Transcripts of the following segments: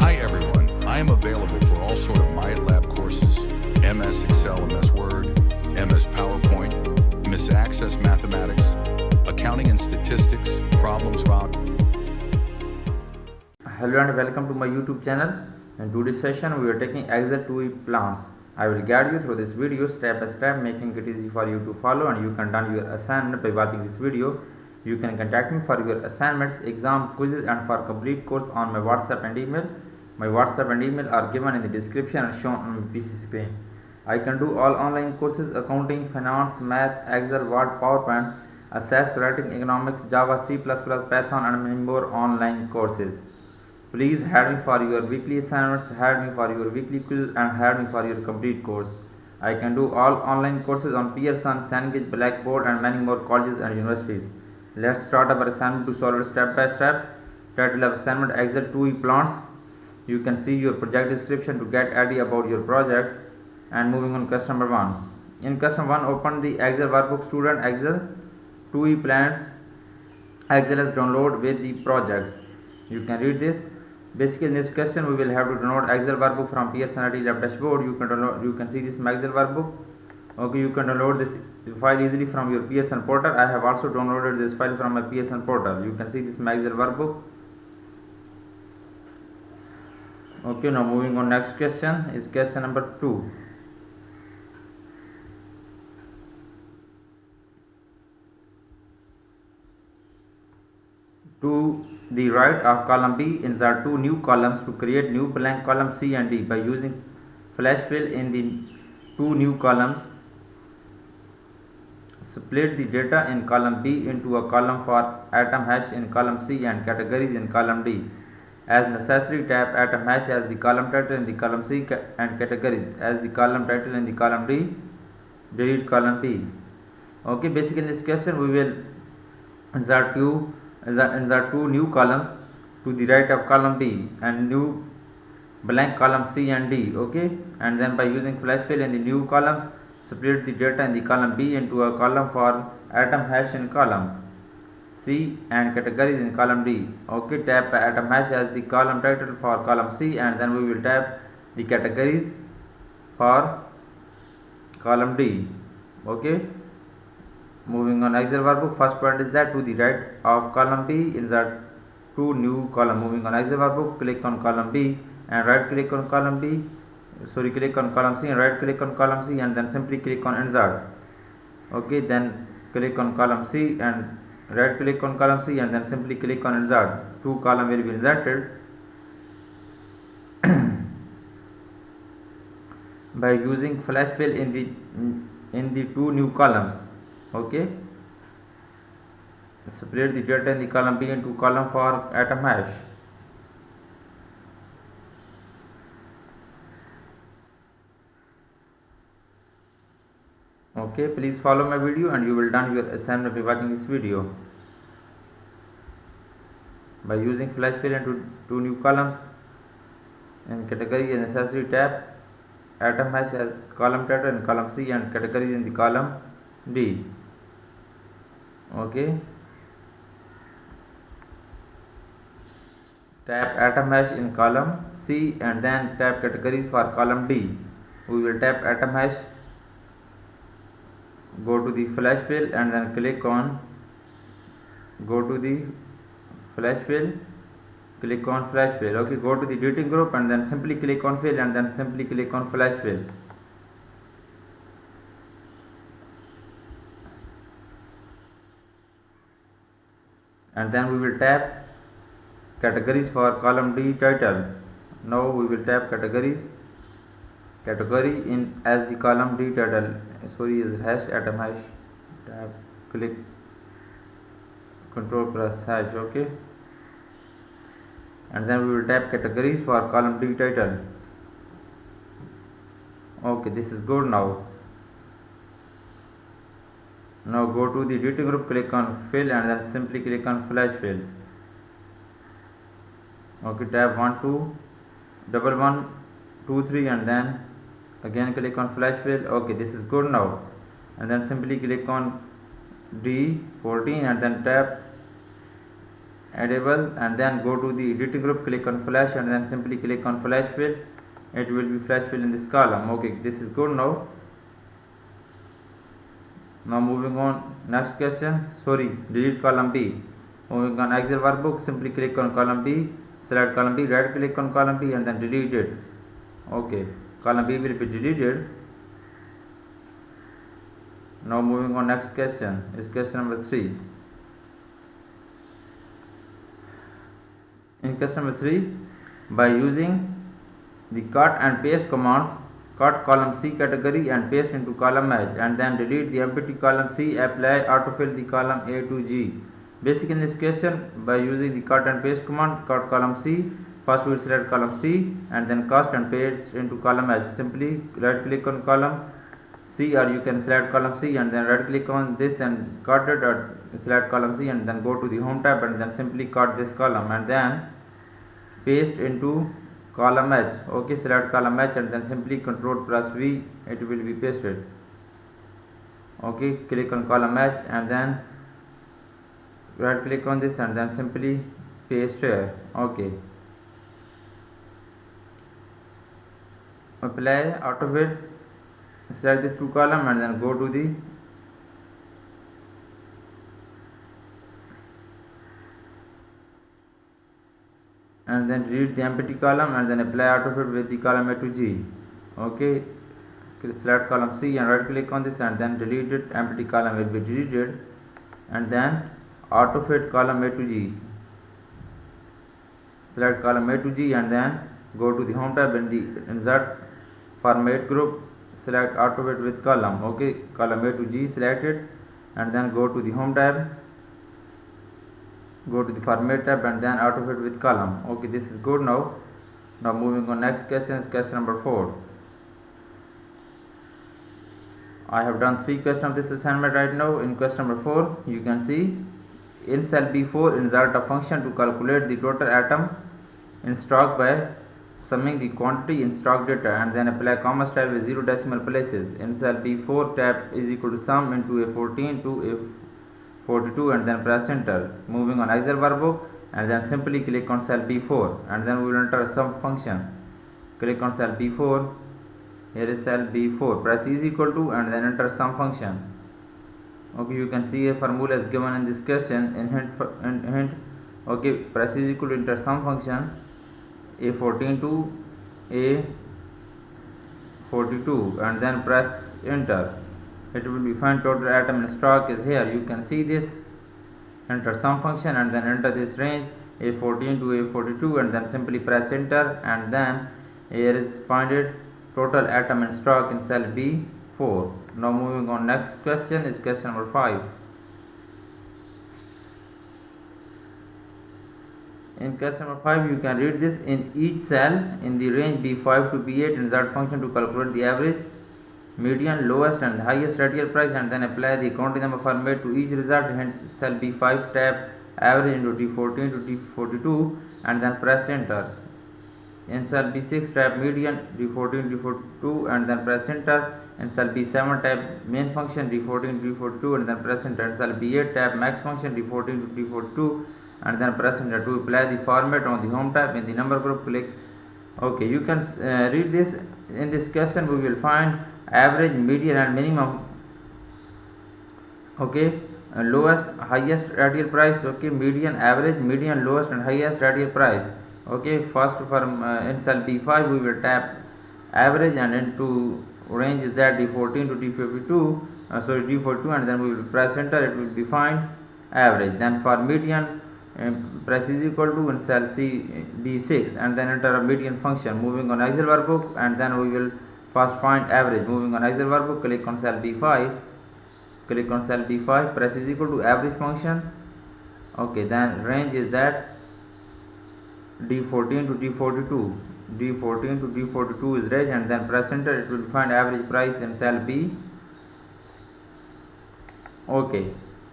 Hi everyone, I am available for all sort of MyLab courses, MS Excel, MS Word, MS PowerPoint, MS Access Mathematics, Accounting and Statistics, Problems Rock. Hello and welcome to my YouTube channel. In today's session we are taking Excel 2E plants. I will guide you through this video step by step, making it easy for you to follow, and you can done your assignment by watching this video. You can contact me for your assignments, exam, quizzes and for complete course on my WhatsApp and email. My WhatsApp and email are given in the description and shown on my PC screen. I can do all online courses: accounting, finance, math, Excel, Word, PowerPoint, assess, writing, economics, Java, C++, Python and many more online courses. Please add me for your weekly assignments, add me for your weekly quiz and add me for your complete course. I can do all online courses on Pearson, Cengage, Blackboard and many more colleges and universities. Let's start our assignment to solve it step by step. Title of assignment: Excel 2E plants. You can see your project description to get idea about your project. And moving on, question number 1. In question 1, open the Excel workbook student Excel 2E plants. Excel is download with the projects. You can read this. Basically in this question we will have to download Excel workbook from Pearson IT Lab dashboard. You can see this Excel workbook. Okay, you can download this file easily from your Pearson portal. I have also downloaded this file from my Pearson portal. You can see this Excel workbook. Okay, now moving on, next question is question number 2. To the right of column B, insert 2 new columns to create new blank column C and D by using flash fill in the 2 new columns. Split the data in column B into a column for atom hash in column C and categories in column D. As necessary, type atom hash as the column title in the column C and categories as the column title in the column D. Delete column B. Okay, basically in this question we will insert two new columns to the right of column B and new blank column C and D. Okay, and then by using flash fill in the new columns, split the data in the column B into a column for atom hash in column C and categories in column D. Okay, tap atom hash as the column title for column C and then we will tap the categories for column D. Okay, moving on, Excel workbook. First point is that to the right of column B, insert 2 new column. Moving on, Excel workbook, click on column B and right click on column B. Click on column C and right click on column C and then simply click on insert. Okay, then click on column C and right click on column C and then simply click on insert. 2 column will be inserted by using flash fill in the 2 new columns. Okay, split the data in the column B into column for atom hash. Okay, please follow my video and you will done your assignment by watching this video. By using flash fill into 2 new columns in category and necessary, tab atom hash as column title in column C and categories in the column D. Okay, tap atom hash in column C and then tap categories for column D. We will tap atom hash, go to the flash fill and then click on flash fill. Okay, go to the editing group and then simply click on fill and then simply click on flash fill. And then we will tap categories for column D title. Now we will tap category in as the column D title. Is hash atom hash. Tap, click, control plus hash. Okay, and then we will tap categories for column D title. Okay, this is good. Now go to the editing group, click on fill and then simply click on flash fill. Okay, tab 1 2 1 1 2 3 and then again click on flash fill. Okay, this is good now, and then simply click on D14 and then tap edible, and then go to the editing group, click on flash, and then simply click on flash fill. It will be flash fill in this column. Okay, this is good. Now moving on, next question, delete column B. Moving on Excel workbook, simply click on column B, select column B, right click on column B, and then delete it. Okay, column B will be deleted. Now moving on, next question is question number 3. In question number 3, by using the cut and paste commands, cut column C category and paste into column H, and then delete the empty column C, apply autofill the column A to G. Basically in this question, by using the cut and paste command, cut column C, first we will select column C and then cut and paste into column H. Simply right click on column C, or you can select column C and then right click on this and cut it, or select column C and then go to the home tab and then simply cut this column and then paste into column H. Okay, select column H and then simply Ctrl plus V, it will be pasted. Okay, click on column H and then right click on this and then simply paste here. Okay, apply autofill, select this two column and then go to the and then delete the empty column and then apply autofill with the column A to G. Okay, select column C and right click on this and then delete it, empty column will be deleted, and then autofill column A to G. Select column A to G and then go to the home tab in the insert format group, select autofill with column. Okay, column A to G selected and then go to the home tab, go to the format tab and then autofill with column. Okay, this is good. Now moving on, next question is question number 4. I have done 3 questions of this assignment right now. In question number 4, you can see in cell B4 insert a function to calculate the total atom in stock by summing the quantity in stock data, and then apply comma style with 0 decimal places. In cell B4, tab is equal to sum into A14 to A42 and then press enter. Moving on Excel workbook and then simply click on cell B4 and then we will enter a sum function. Click on cell B4, here is cell B4, press is equal to and then enter sum function. Okay, you can see a formula is given in this question in hint. Okay, press is equal to enter sum function A14 to A42 and then press enter. It will be find total atom in stock is here. You can see this. Enter sum function and then enter this range A14 to A42 and then simply press enter, and then here is find it total atom in stock in cell B4. Now moving on, next question is question number 5. In question number 5, you can read this. In each cell in the range B5 to B8, insert function to calculate the average, median, lowest and highest radial price, and then apply the accounting number format to each result. Hence cell B5 tab average into D14 to D42 and then press enter. In cell B6 tab median D14 to D42 and then press enter. In cell B7 tab main function D14 to D42 and then press enter. In cell B8 tab max function D14 to D42 and then press enter. To apply the format on the home tab in the number group, click. Okay, you can read this. In this question we will find average, median and minimum. Okay, lowest, highest radial price. Okay, median, average, median, lowest and highest radial price. Okay, first from in cell B5 we will tap average and into range is that D14 to D52, D42, and then we will press enter. It will be find average. Then for median, press is equal to in cell B6 and then enter a median function. Moving on Excel workbook and then we will first find average. Moving on Excel workbook, click on cell B5, press is equal to average function. Okay, then range is that D14 to D42, D14 to D42 is range, and then press enter. It will find average price in cell B. Okay,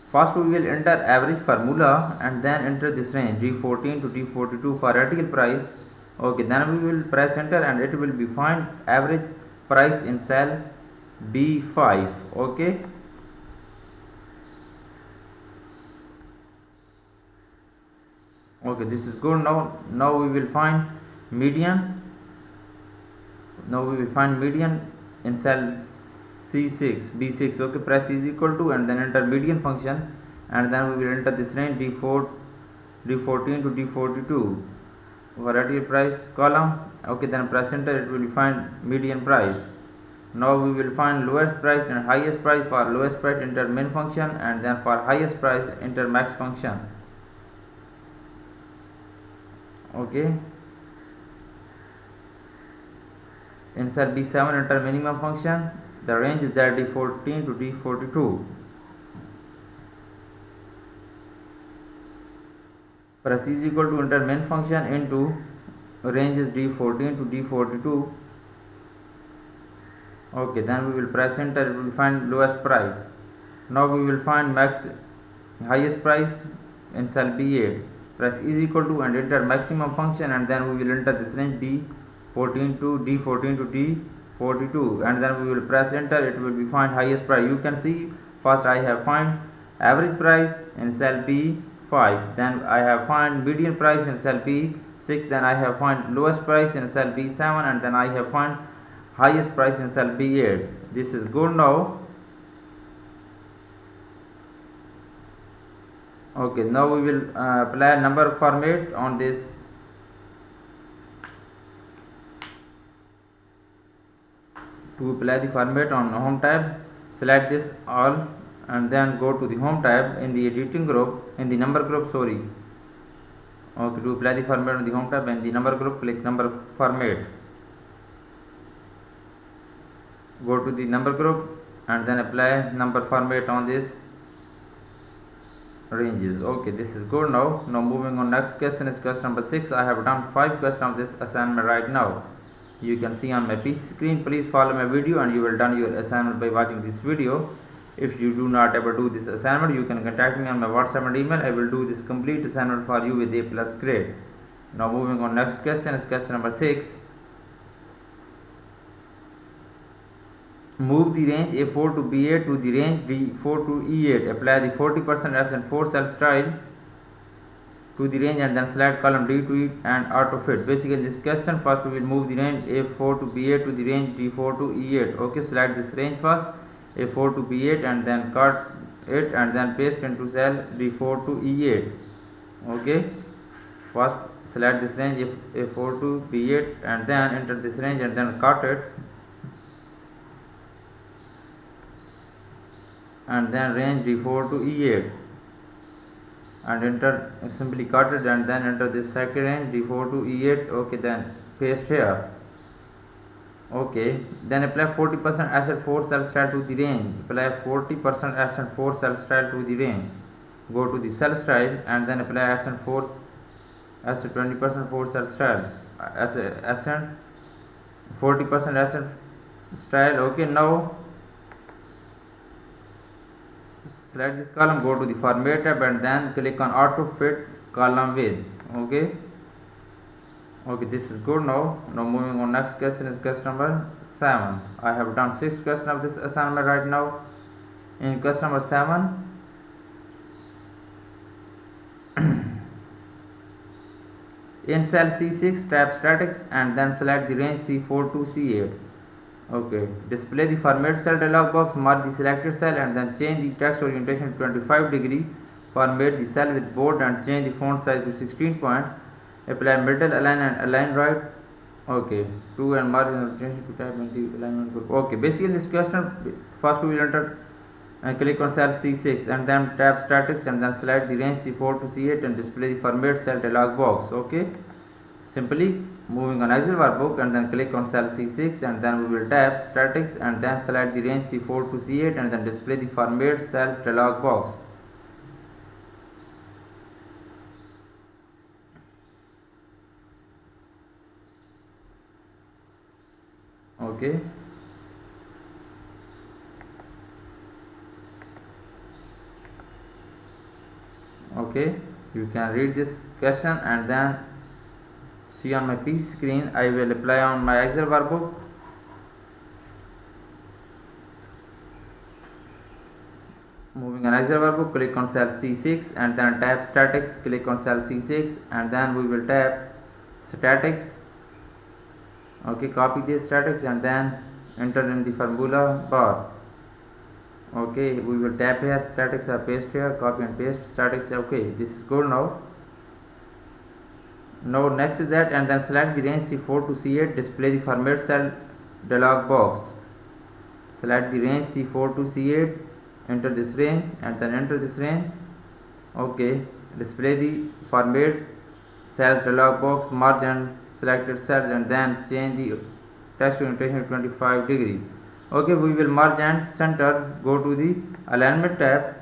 first we will enter average formula and then enter this range D14 to D42 for radial price. Okay, then we will press enter and it will be find average price in cell B5. Okay, Okay, this is good. Now we will find median. Now we will find median in cell C6 B6. Okay, press is equal to and then enter median function, and then we will enter this range D4 D14 to D42 variety price column. Okay, then press enter, it will find median price. Now we will find lowest price and highest price. For lowest price enter min function, and then for highest price enter max function. Okay, in cell B7 enter minimum function. The range is there D14 to D42. Press is equal to enter min function into range is D14 to D42. Okay, then we will press enter, we will find lowest price. Now we will find highest price in cell B8. Press is equal to and enter maximum function, and then we will enter this range D14 to D42, and then we will press enter, it will be find highest price. You can see first I have find average price in cell B5, then I have find median price in cell B6, then I have find lowest price in cell B7, and then I have find highest price in cell B8. This is good now. Okay, now we will apply number format on this. To apply the format on home tab, select this all and then go to the home tab in the editing group, in the number group, sorry. Okay, to apply the format on the home tab and the number group, click number format. Go to the number group and then apply number format on this ranges. Okay, this is good now. Now moving on, next question is question number 6. I have done 5 questions of this assignment right now. You can see on my PC screen. Please follow my video and you will done your assignment by watching this video. If you do not ever do this assignment, you can contact me on my WhatsApp and email. I will do this complete assignment for you with A+ grade. Now moving on, next question is question number 6. Move the range A4 to B8 to the range D4 to E8. Apply the 40% and 4 cell style to the range and then select column D to E and auto fit. Basically in this question, first we will move the range A4 to B8 to the range D4 to E8. Okay, select this range first, A4 to B8, and then cut it and then paste into cell D4 to E8. Okay, first select this range A4 to B8 and then enter this range and then cut it, and then range D4 to E8 and enter, simply cut it and then enter this second range D4 to E8. Okay, then paste here. Okay, then apply 40% asset 4 cell style to the range. Apply 40% asset 4 cell style to the range. Go to the cell style and then apply asset 20% 4 cell style. Asset 40% asset style. Okay, now select this column, go to the format tab and then click on auto fit column width. Okay, this is good now. Now moving on, next question is question number 7. I have done 6 questions of this assignment right now. In question number 7, in cell C6 tap statics and then select the range C4 to C8. Okay, display the format cell dialog box, mark the selected cell and then change the text orientation to 25 degree. Format the cell with bold and change the font size to 16 point. Apply middle align and align right. Okay, to and margin orientation to type in the alignment group. Okay, basically this question, first we will enter and click on cell C6 and then tap statics and then select the range C4 to C8 and display the format cell dialog box. Okay, simply moving on Excel workbook and then click on cell C6 and then we will tap statics and then select the range C4 to C8 and then display the format cells dialog box. Okay, you can read this question and then see on my PC screen. I will apply on my Excel workbook. Moving on Excel workbook, click on cell C6 and then tap statics. Click on cell C6 and then we will tap statics. Okay, copy this statics and then enter in the formula bar. Okay, we will tap here statics or paste here, copy and paste statics. Okay, this is good now. Now next is that, and then select the range C4 to C8, display the format cell dialog box. Select the range C4 to C8, enter this range and then enter this range. Okay, display the format cells dialog box, merge and selected cells and then change the text orientation to 25 degree. Okay, we will merge and center. Go to the alignment tab,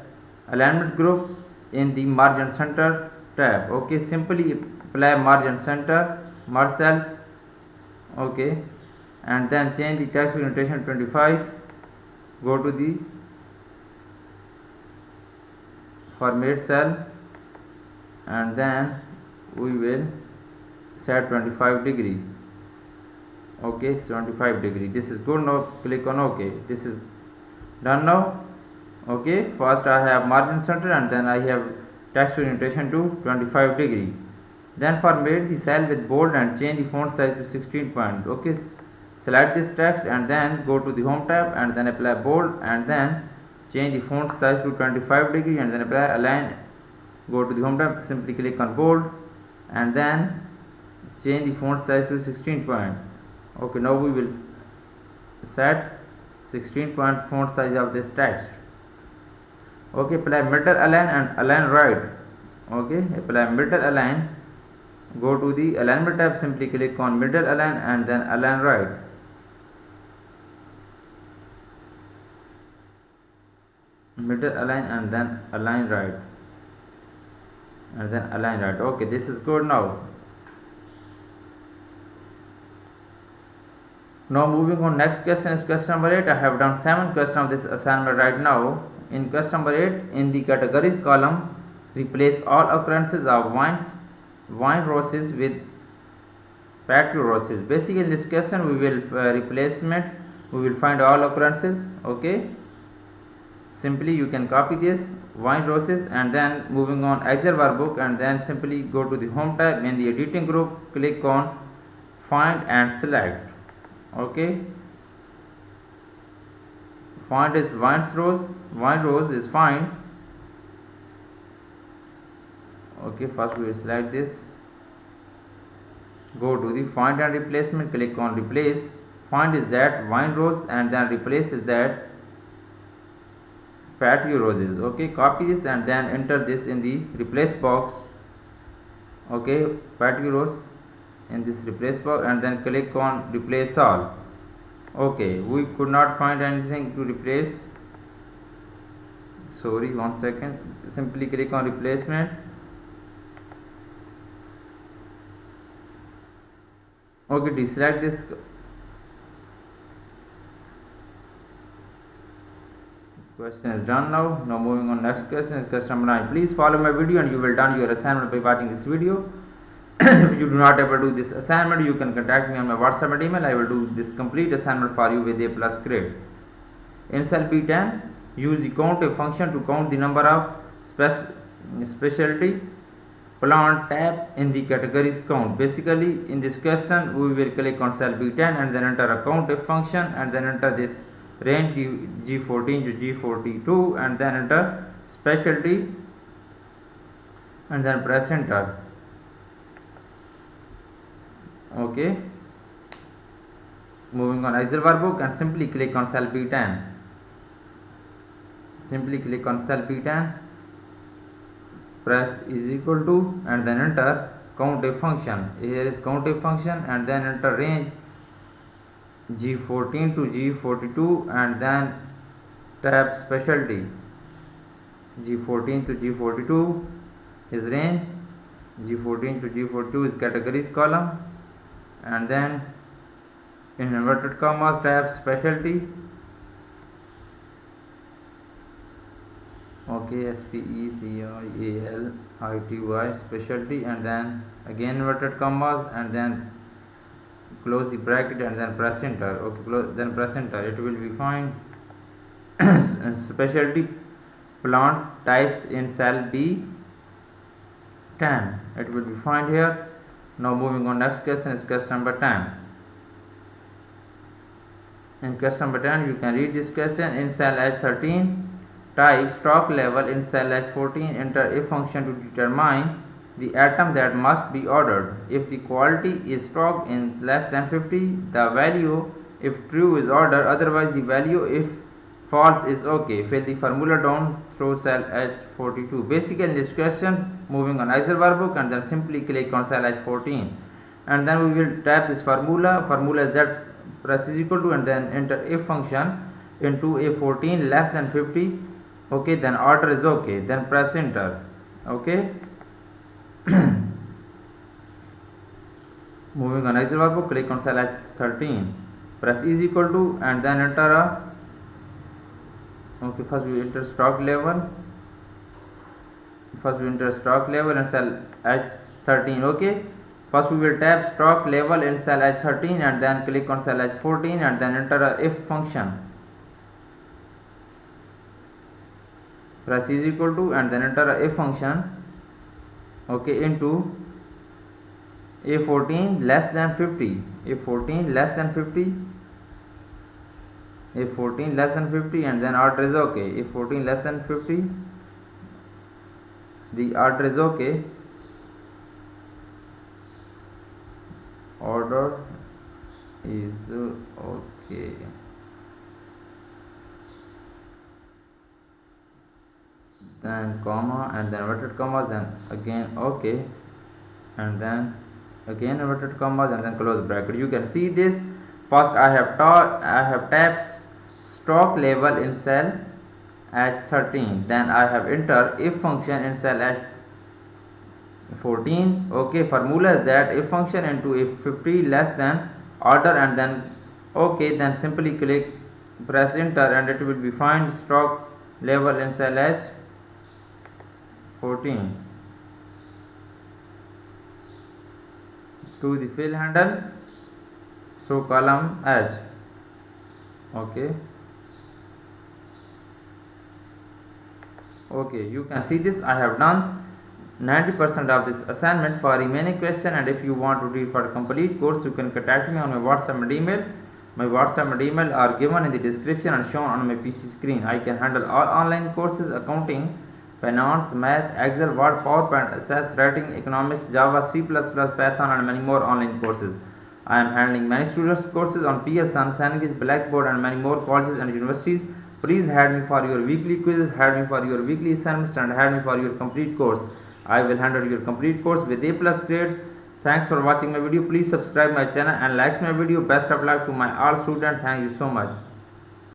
alignment group in the merge and center tab. Okay, simply apply merge and center, merge cells. Okay, and then change the text orientation to 25. Go to the format cell and then we will set 25 degree. Okay, 75 degree. This is good now. Click on OK. This is done now. Okay, first I have margin center and then I have text orientation to 25 degree. Then format the cell with bold and change the font size to 16 point. Okay, select this text and then go to the home tab and then apply bold and then change the font size to 25 degree and then apply align. Go to the home tab, simply click on bold and then change the font size to 16 point. Okay, now we will set 16 point font size of this text. Okay, apply middle align and align right. Okay, apply middle align. Go to the alignment tab, simply click on middle align and then align right. Middle align and then align right. And then align right. Okay, this is good now. Now moving on, next question is question number 8. I have done 7 questions of this assignment right now. In question number 8, in the categories column, replace all occurrences of wine roses with patio roses. Basically in this question we will we will find all occurrences. Okay, simply you can copy this wine roses and then moving on Excel workbook and then simply go to the home tab in the editing group, click on find and select. Okay, find is wine rose is find. Okay, first we will select this, go to the find and replacement, click on replace. Find is that wine rose and then replace is that patio roses. Okay, copy this and then enter this in the replace box. Okay, patio rose in this replace box and then click on replace all. Okay, we could not find anything to replace. Sorry, 1 second. Simply click on replacement. Okay, deselect this. Question is done now. Now moving on, next question is question number 9. Please follow my video and you will done your assignment by watching this video. If you do not able to do this assignment, you can contact me on my WhatsApp and email. I will do this complete assignment for you with A+ grade. In cell B10, use the count a function to count the number of specialty plant tab in the categories count. Basically in this question we will click on cell B10 and then enter a count a function and then enter this range G14 to G42 and then enter specialty and then press enter. Okay, moving on Excel workbook and simply click on cell B10. Simply click on cell B10, press is equal to and then enter count a function. Here is count a function and then enter range G14 to G42 and then tab specialty. G14 to G42 is range, G14 to G42 is categories column and then in inverted commas tab specialty. Okay, SPECIALITY specialty and then again inverted commas and then close the bracket and then press enter. Okay, then press enter. It will be fine. Specialty plant types in cell B10. It will be found here. Now moving on, next question is question number 10. In question number 10 you can read this question. In cell H13 type stock level in cell H14 enter if function to determine the atom that must be ordered. If the quality is stock in less than 50, the value if true is ordered, otherwise the value if false is okay. Fill the formula down through cell H42. Basically in this question, moving on Excel workbook and then simply click on cell H14 and then we will type this formula is that press is equal to and then enter if function into A14 less than 50. Okay, then order is okay, then press enter. Okay. Moving on Excel workbook, click on cell H13, press is equal to and then enter a okay, first we enter stock level in cell H13. okay, first we will type stock level in cell H13 and then click on cell H14 and then enter a if function, press is equal to and then enter a if function, okay, into A14 less than 50, A14 less than 50, A14 less than 50 and then order is okay, A14 less than 50, the order is okay, order is okay. Then comma and then inverted commas, then again okay, and then again inverted commas and then close bracket. You can see this. First I have tapped stock level in cell H13, then I have entered if function in cell H14. okay, formula is that if function into if 50 less than order and then okay, then simply press enter and it will be find stock level in cell H14 to the fill handle through column H. okay, you can see this. I have done 90% of this assignment. For remaining question and if you want to read for a complete course, you can contact me on my WhatsApp and email. My WhatsApp and email are given in the description and shown on my PC screen. I can handle all online courses: accounting, finance, math, Excel, Word, PowerPoint, Access, writing, economics, Java, C++, Python and many more online courses. I am handling many students courses on Pearson, Cengage, Blackboard and many more colleges and universities. Please add me for your weekly quizzes, add me for your weekly assignments and add me for your complete course. I will handle your complete course with A+ grades. Thanks for watching my video. Please subscribe my channel and like my video. Best of luck to my all students. Thank you so much.